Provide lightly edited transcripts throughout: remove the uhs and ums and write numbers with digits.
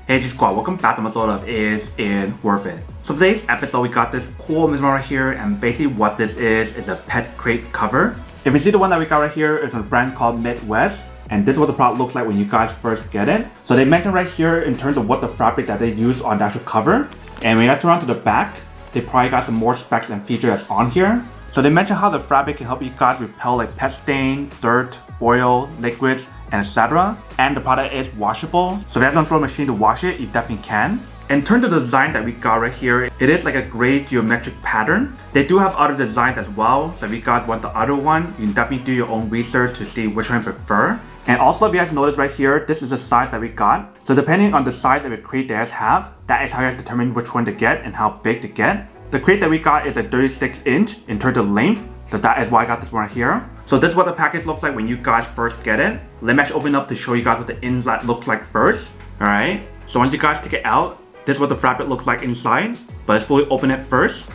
Hey G Squad, welcome back to my episode of Is It Worth It? So today's episode we got this cool mismo right here, and basically what this is a pet crate cover. If you see the one that we got right here, it's a brand called MidWest, and this is what the product looks like when you guys first get it. So they mentioned right here in terms of what the fabric that they use on the actual cover, and when you guys turn around to the back, they probably got some more specs and features that's on here. So they mentioned how the fabric can help you guys repel like pet stain, dirt, oil, liquids, and etc. And the product is washable, so if you have don't throw a machine to wash it, you definitely can. In terms of the design that we got right here, it is like a gray geometric pattern. They do have other designs as well, so if you guys want the other one, you can definitely do your own research to see which one you prefer. And also, if you guys notice right here, this is the size that we got. So depending on the size of your crate that you guys have, that is how you guys determine which one to get and how big to get. The crate that we got is a 36-inch in terms of length, so that is why I got this one right here. So this is what the package looks like when you guys first get it. Let me actually open up to show you guys what the inside looks like first. Alright, so once you guys take it out, this is what the fabric looks like inside. But let's fully open it first.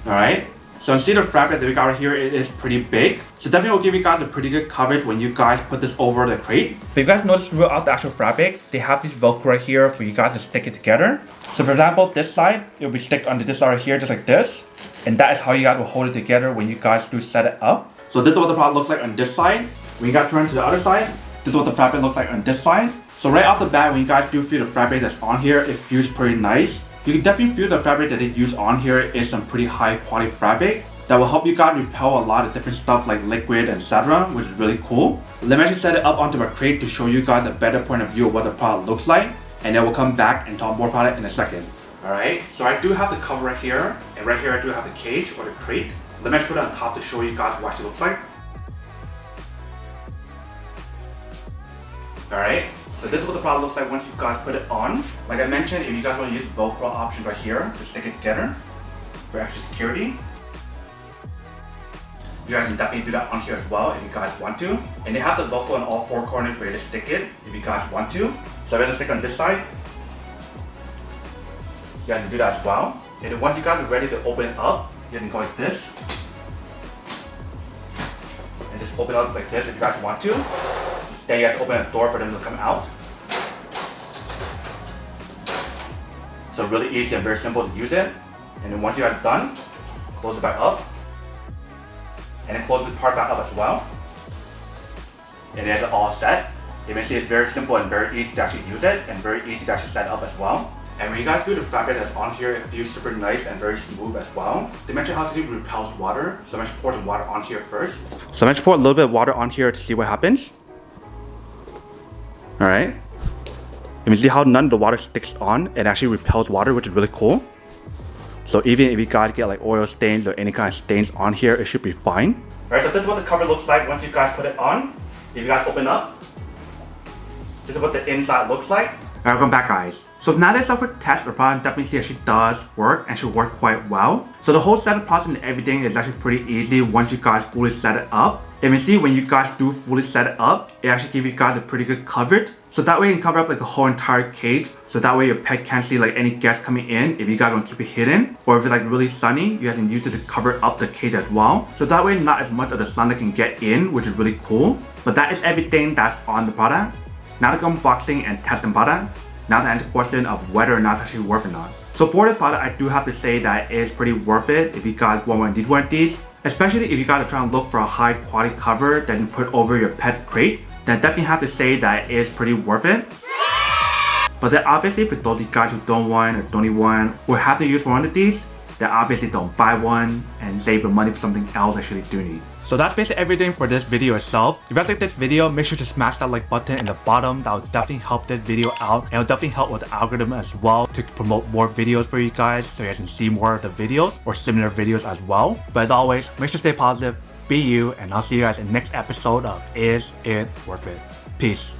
Alright, so you see the fabric that we got right here, it is pretty big. So definitely will give you guys a pretty good coverage when you guys put this over the crate. But if you guys notice throughout the actual fabric, they have this Velcro right here for you guys to stick it together. So for example, this side, it will be sticked onto this side right here, just like this. And that is how you guys will hold it together when you guys do set it up. So this is what the product looks like on this side. When you guys turn to the other side, this is what the fabric looks like on this side. So right off the bat, when you guys do feel the fabric that's on here, it feels pretty nice. You can definitely feel the fabric that they use on here is some pretty high quality fabric that will help you guys repel a lot of different stuff like liquid, etc., which is really cool. Let me actually set it up onto my crate to show you guys a better point of view of what the product looks like, and then we'll come back and talk more about it in a second. Alright, so I do have the cover right here, and right here I do have the cage or the crate. Let me just put it on top to show you guys what it looks like. Alright, so this is what the product looks like once you guys put it on. Like I mentioned, if you guys want to use the Velcro option right here to stick it together for extra security, you guys can definitely do that on here as well if you guys want to. And they have the Velcro on all four corners for you to stick it if you guys want to. So I'm going to stick on this side. You guys can do that as well. And then once you guys are ready to open it up, you can go like this. And just open it up like this if you guys want to. Then you guys open a door for them to come out. So really easy and very simple to use it. And then once you guys are done, close it back up. And then close this part back up as well. And there's it all set. You can see it's very simple and very easy to actually use it, and very easy to actually set up as well. And when you guys feel the fabric that's on here, it feels super nice and very smooth as well. They mentioned how it repels water, so I'm going to pour some water on here first. So I'm going to pour a little bit of water on here to see what happens. Alright. You can see how none of the water sticks on, it actually repels water, which is really cool. So even if you guys get like oil stains or any kind of stains on here, it should be fine. Alright, so this is what the cover looks like once you guys put it on. If you guys open up, this is what the inside looks like. Alright, welcome back guys. So now that it's up for test, the product definitely actually does work and should work quite well. So the whole setup process and everything is actually pretty easy once you guys fully set it up. And you see when you guys do fully set it up, it actually gives you guys a pretty good coverage. So that way you can cover up like the whole entire cage. So that way your pet can't see like any guests coming in if you guys want to keep it hidden. Or if it's like really sunny, you guys can use it to cover up the cage as well. So that way not as much of the sunlight can get in, which is really cool. But that is everything that's on the product. Now to go unboxing and testing product. Now to answer the question of whether or not it's actually worth it or not. So for this product, I do have to say that it is pretty worth it if you guys want one of these. Especially if you guys are trying to look for a high quality cover that you can put over your pet crate, then definitely have to say that it is pretty worth it. But then obviously for those of you guys who don't want or don't need one or have to use one of these, then obviously don't buy one and save your money for something else that you actually do need. So that's basically everything for this video itself. If you guys like this video, make sure to smash that like button in the bottom. That will definitely help this video out, and it will definitely help with the algorithm as well to promote more videos for you guys so you guys can see more of the videos or similar videos as well. But as always, make sure to stay positive, be you, and I'll see you guys in the next episode of Is It Worth It? Peace.